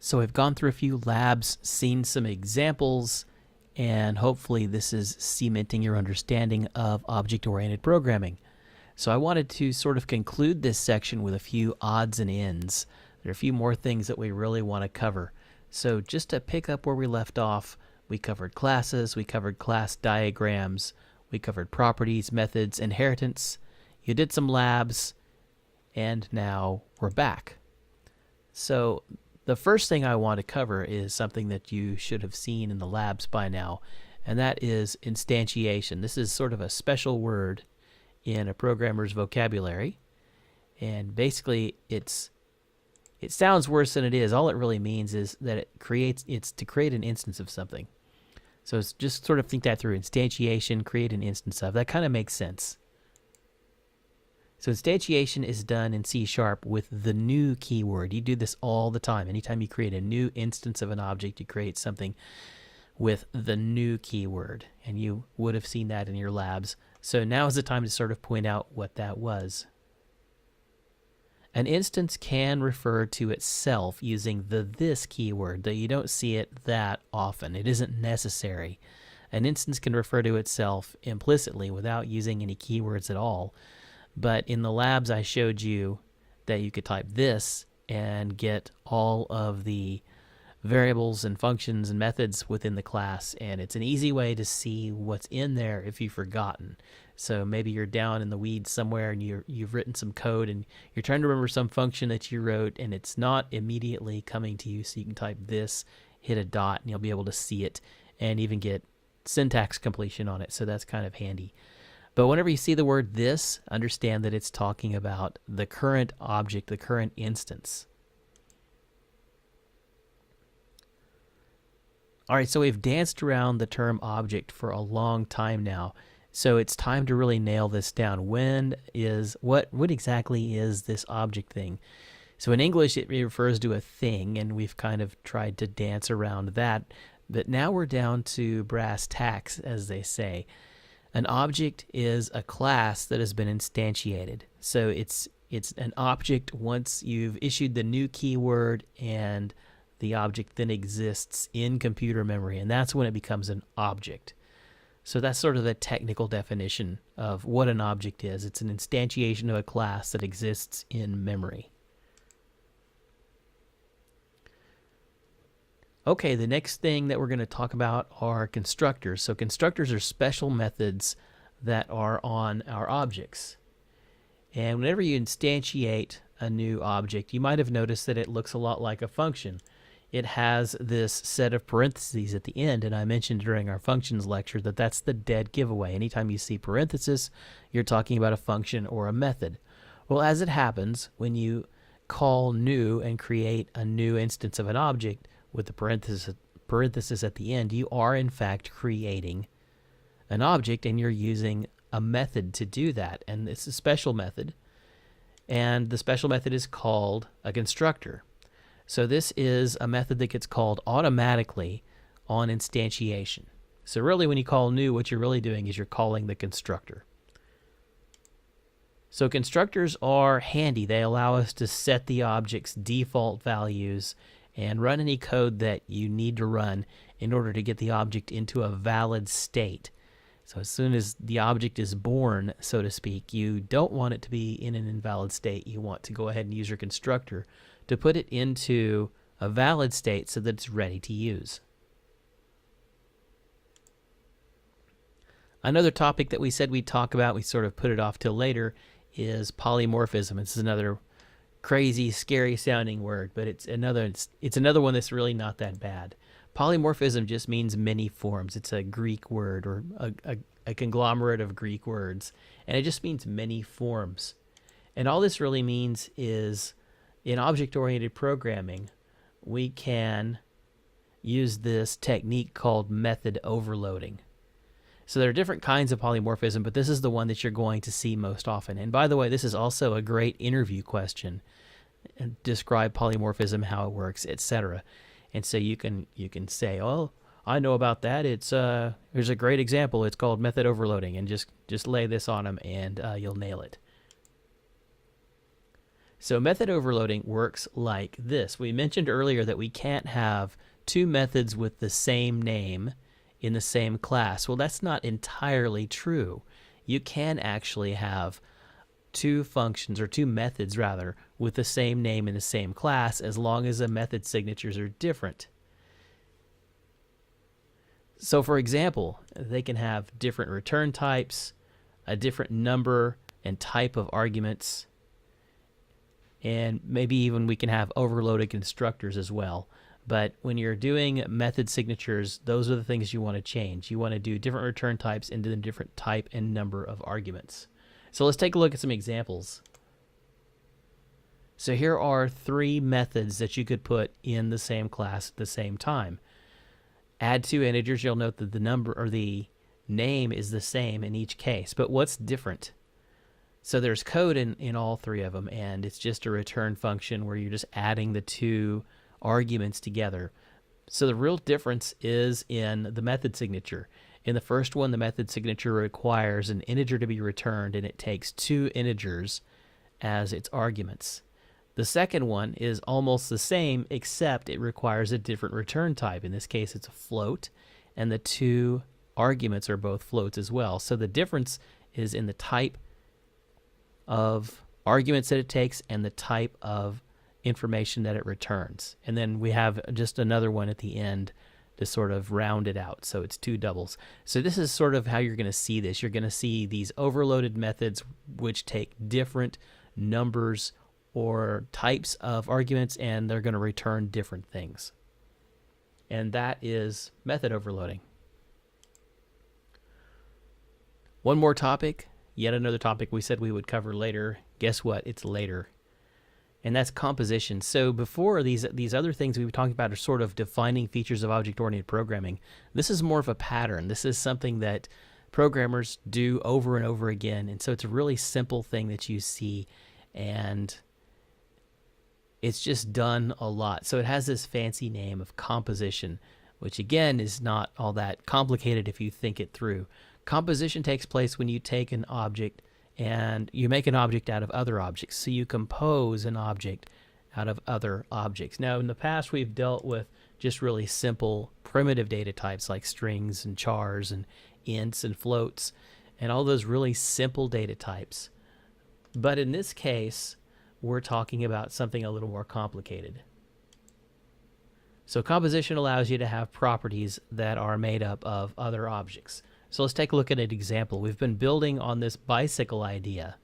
So we've gone through a few labs, seen some examples, and hopefully this is cementing your understanding of object-oriented programming. So I wanted to sort of conclude this section with a few odds and ends. There are a few more things that we really want to cover. So just to pick up where we left off, we covered classes, we covered class diagrams, we covered properties, methods, inheritance. You did some labs, and now we're back. So the first thing I want to cover is something that you should have seen in the labs by now, and that is instantiation. This is sort of a special word in a programmer's vocabulary, and basically it sounds worse than it is. All it really means is that it's to create an instance of something. So it's just sort of think that through. Instantiation, create an instance of. That kind of makes sense. So instantiation is done in C# with the new keyword. You do this all the time. Anytime you create a new instance of an object, you create something with the new keyword. And you would have seen that in your labs. So now is the time to sort of point out what that was. An instance can refer to itself using the this keyword, though you don't see it that often. It isn't necessary. An instance can refer to itself implicitly without using any keywords at all. But in the labs I showed you that you could type this and get all of the variables and functions and methods within the class, and it's an easy way to see what's in there if you've forgotten. So maybe you're down in the weeds somewhere and you've written some code and you're trying to remember some function that you wrote and it's not immediately coming to you, so you can type this, hit a dot, and you'll be able to see it and even get syntax completion on it. So that's kind of handy. But whenever you see the word this, understand that it's talking about the current object, the current instance. All right, so we've danced around the term object for a long time now. So it's time to really nail this down. What exactly is this object thing? So in English, it refers to a thing, and we've kind of tried to dance around that. But now we're down to brass tacks, as they say. An object is a class that has been instantiated. So it's an object once you've issued the new keyword, and the object then exists in computer memory, and that's when it becomes an object. So that's sort of the technical definition of what an object is. It's an instantiation of a class that exists in memory. Okay, the next thing that we're going to talk about are constructors. So constructors are special methods that are on our objects. And whenever you instantiate a new object, you might have noticed that it looks a lot like a function. It has this set of parentheses at the end, and I mentioned during our functions lecture that that's the dead giveaway. Anytime you see parentheses, you're talking about a function or a method. Well, as it happens, when you call new and create a new instance of an object with the parenthesis at the end, you are in fact creating an object, and you're using a method to do that. And it's a special method, and the special method is called a constructor. So this is a method that gets called automatically on instantiation. So really when you call new, what you're really doing is you're calling the constructor. So constructors are handy. They allow us to set the object's default values and run any code that you need to run in order to get the object into a valid state. So as soon as the object is born, so to speak, you don't want it to be in an invalid state. You want to go ahead and use your constructor to put it into a valid state so that it's ready to use. Another topic that we said we'd talk about, we sort of put it off till later, is polymorphism. This is another crazy, scary sounding word, but it's another one that's really not that bad. Polymorphism just means many forms. It's a Greek word, or a conglomerate of Greek words, and it just means many forms. And all this really means is in object-oriented programming, we can use this technique called method overloading. So there are different kinds of polymorphism, but this is the one that you're going to see most often. And by the way, this is also a great interview question. Describe polymorphism, how it works, etc. And so you can say, oh, I know about that. Here's a great example. It's called method overloading, and just lay this on them, and you'll nail it. So method overloading works like this. We mentioned earlier that we can't have two methods with the same name in the same class. Well, that's not entirely true. You can actually have two functions, or two methods rather, with the same name in the same class as long as the method signatures are different. So for example, they can have different return types, a different number and type of arguments, and maybe even we can have overloaded constructors as well. But when you're doing method signatures, those are the things you want to change. You want to do different return types into the different type and number of arguments. So let's take a look at some examples. So here are three methods that you could put in the same class at the same time. Add two integers. You'll note that the number or the name is the same in each case, but what's different? So there's code in all three of them, and it's just a return function where you're just adding the two arguments together. So the real difference is in the method signature. In the first one, the method signature requires an integer to be returned, and it takes two integers as its arguments. The second one is almost the same, except it requires a different return type. In this case, it's a float, and the two arguments are both floats as well. So the difference is in the type of arguments that it takes and the type of information that it returns. And then we have just another one at the end to sort of round it out. So it's two doubles. So this is sort of how you're going to see this. You're going to see these overloaded methods which take different numbers or types of arguments, and they're going to return different things. And that is method overloading. One more topic, yet another topic we said we would cover later. Guess what? It's later. And that's composition. So before, these other things we were talking about are sort of defining features of object-oriented programming. This is more of a pattern. This is something that programmers do over and over again. And so it's a really simple thing that you see, and it's just done a lot. So it has this fancy name of composition, which again is not all that complicated if you think it through. Composition takes place when you take an object and you make an object out of other objects. So you compose an object out of other objects. Now in the past we've dealt with just really simple primitive data types like strings and chars and ints and floats and all those really simple data types. But in this case, we're talking about something a little more complicated. So composition allows you to have properties that are made up of other objects. So let's take a look at an example. We've been building on this bicycle idea,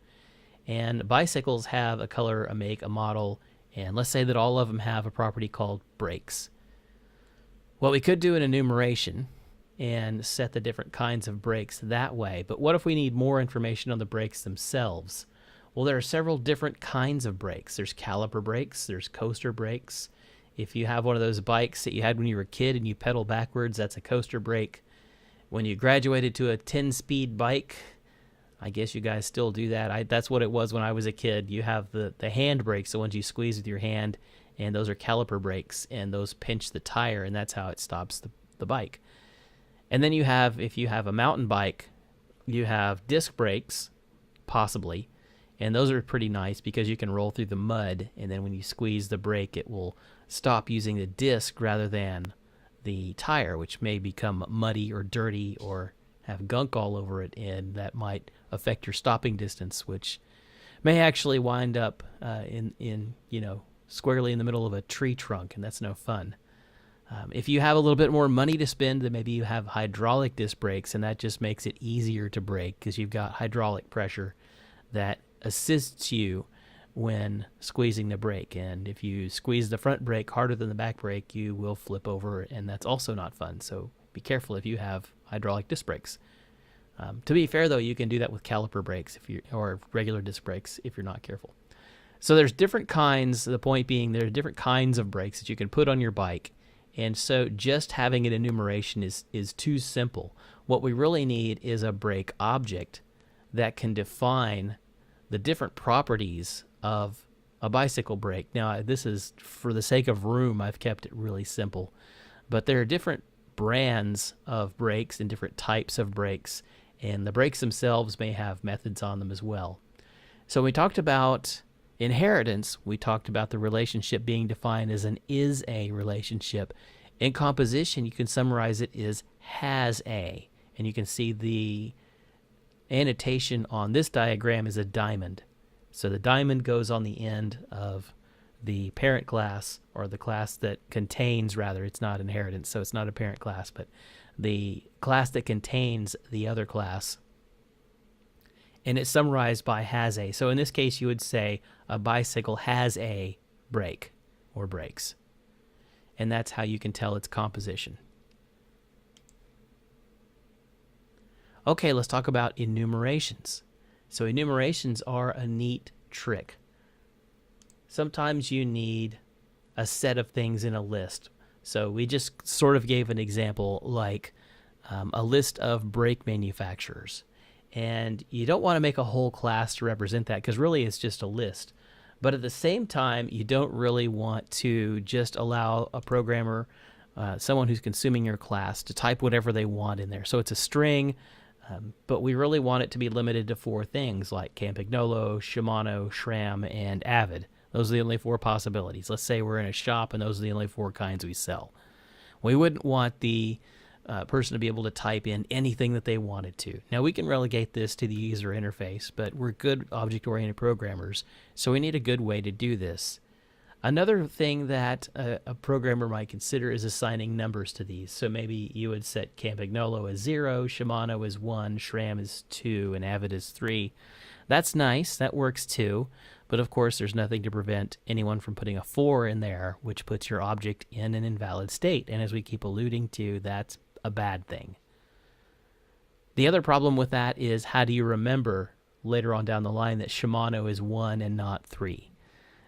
and bicycles have a color, a make, a model, and let's say that all of them have a property called brakes. Well, we could do an enumeration and set the different kinds of brakes that way, but what if we need more information on the brakes themselves? Well, there are several different kinds of brakes. There's caliper brakes, there's coaster brakes. If you have one of those bikes that you had when you were a kid and you pedal backwards, that's a coaster brake. When you graduated to a 10-speed bike, I guess you guys still do that. That's what it was when I was a kid. You have the hand brakes, the ones you squeeze with your hand, and those are caliper brakes, and those pinch the tire, and that's how it stops the bike. And then you have, if you have a mountain bike, you have disc brakes, possibly, and those are pretty nice because you can roll through the mud, and then when you squeeze the brake, it will stop using the disc rather than the tire, which may become muddy or dirty or have gunk all over it, and that might affect your stopping distance, which may actually wind up squarely in the middle of a tree trunk, and that's no fun. If you have a little bit more money to spend, then maybe you have hydraulic disc brakes, and that just makes it easier to brake because you've got hydraulic pressure that assists you when squeezing the brake. And if you squeeze the front brake harder than the back brake, you will flip over, and that's also not fun. So be careful if you have hydraulic disc brakes. To be fair, though, you can do that with caliper brakes or regular disc brakes if you're not careful. So there's different kinds. The point being, there are different kinds of brakes that you can put on your bike. And so just having an enumeration is too simple. What we really need is a brake object that can define the different properties of a bicycle brake. Now, this is for the sake of room, I've kept it really simple. But there are different brands of brakes and different types of brakes, and the brakes themselves may have methods on them as well. So we talked about Inheritance, we talked about the relationship being defined as an is a relationship. In composition, you can summarize it as has a. And you can see the annotation on this diagram is a diamond. So the diamond goes on the end of the parent class, or the class that contains, rather, it's not inheritance, so it's not a parent class, but the class that contains the other class. And it's summarized by has a. So in this case, you would say a bicycle has a brake or brakes. And that's how you can tell its composition. Okay, let's talk about enumerations. So enumerations are a neat trick. Sometimes you need a set of things in a list. So we just sort of gave an example like a list of brake manufacturers. And you don't want to make a whole class to represent that because really it's just a list. But at the same time, you don't really want to just allow a programmer, someone who's consuming your class, to type whatever they want in there. So it's a string, but we really want it to be limited to 4 things like Campagnolo, Shimano, SRAM, and Avid. Those are the only 4 possibilities. Let's say we're in a shop and those are the only 4 kinds we sell. We wouldn't want the person to be able to type in anything that they wanted to. Now we can relegate this to the user interface, but we're good object-oriented programmers, so we need a good way to do this. Another thing that a programmer might consider is assigning numbers to these. So maybe you would set Campagnolo as 0, Shimano as 1, SRAM is 2, and Avid is 3. That's nice, that works too, but of course there's nothing to prevent anyone from putting a 4 in there, which puts your object in an invalid state, and as we keep alluding to, that's a bad thing. The other problem with that is, how do you remember later on down the line that Shimano is 1 and not 3?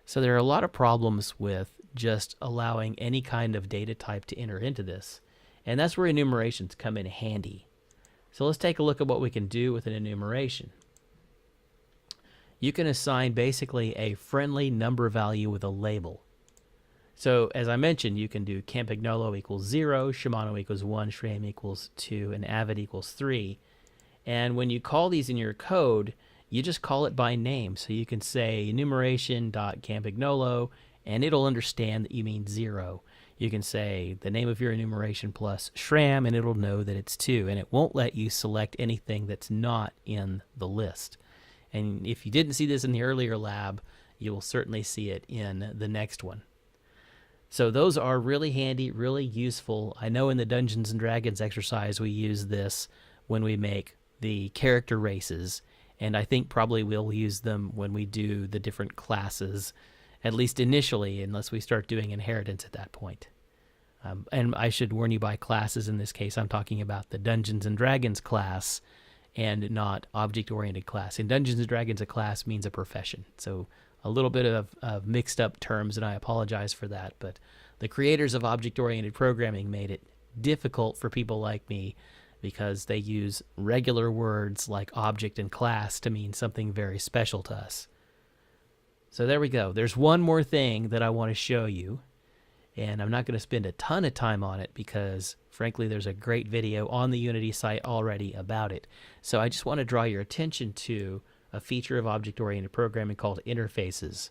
So there are a lot of problems with just allowing any kind of data type to enter into this, and that's where enumerations come in handy. So let's take a look at what we can do with an enumeration. You can assign basically a friendly number value with a label. So as I mentioned, you can do Campagnolo equals 0, Shimano equals 1, SRAM equals 2, and Avid equals 3. And when you call these in your code, you just call it by name. So you can say enumeration.campagnolo, and it'll understand that you mean 0. You can say the name of your enumeration plus SRAM, and it'll know that it's 2, and it won't let you select anything that's not in the list. And if you didn't see this in the earlier lab, you will certainly see it in the next one. So those are really handy, really useful. I know in the Dungeons and Dragons exercise we use this when we make the character races, and I think probably we'll use them when we do the different classes, at least initially, unless we start doing inheritance at that point. And I should warn you, by classes in this case, I'm talking about the Dungeons and Dragons class and not object-oriented class. In Dungeons and Dragons, a class means a profession. So a little bit of mixed up terms, and I apologize for that, but the creators of object-oriented programming made it difficult for people like me because they use regular words like object and class to mean something very special to us. So there we go. There's one more thing that I want to show you, and I'm not going to spend a ton of time on it because, frankly, there's a great video on the Unity site already about it. So I just want to draw your attention to a feature of object-oriented programming called interfaces.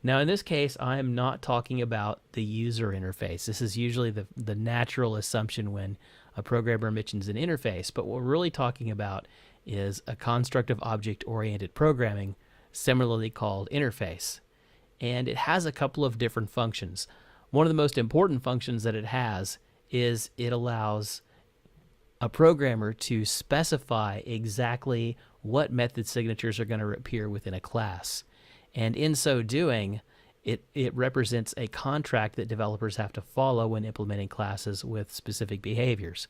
Now, in this case, I am not talking about the user interface. This is usually the natural assumption when a programmer mentions an interface, but what we're really talking about is a construct of object-oriented programming, similarly called interface. And it has a couple of different functions. One of the most important functions that it has is it allows a programmer to specify exactly what method signatures are going to appear within a class. And in so doing, it represents a contract that developers have to follow when implementing classes with specific behaviors.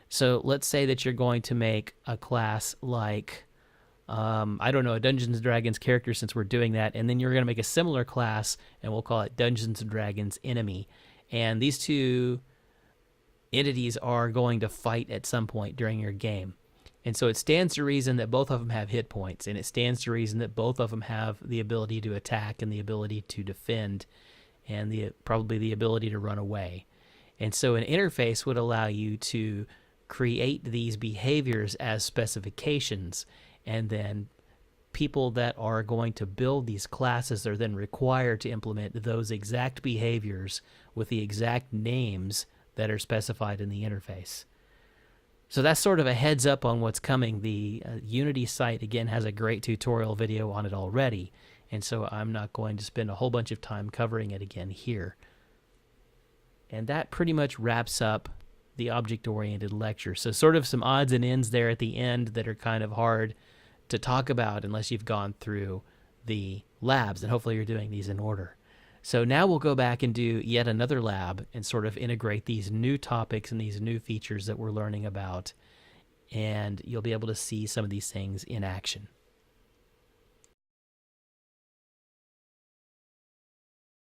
So let's say that you're going to make a class like, I don't know, a Dungeons & Dragons character, since we're doing that, and then you're going to make a similar class, and we'll call it Dungeons & Dragons Enemy. And these two entities are going to fight at some point during your game. And so it stands to reason that both of them have hit points, and it stands to reason that both of them have the ability to attack and the ability to defend and probably the ability to run away. And so an interface would allow you to create these behaviors as specifications and then people that are going to build these classes are then required to implement those exact behaviors with the exact names that are specified in the interface. So that's sort of a heads up on what's coming. The Unity site, again, has a great tutorial video on it already, and so I'm not going to spend a whole bunch of time covering it again here. And that pretty much wraps up the object-oriented lecture. So sort of some odds and ends there at the end that are kind of hard to talk about unless you've gone through the labs, and hopefully you're doing these in order. So now we'll go back and do yet another lab and sort of integrate these new topics and these new features that we're learning about, and you'll be able to see some of these things in action.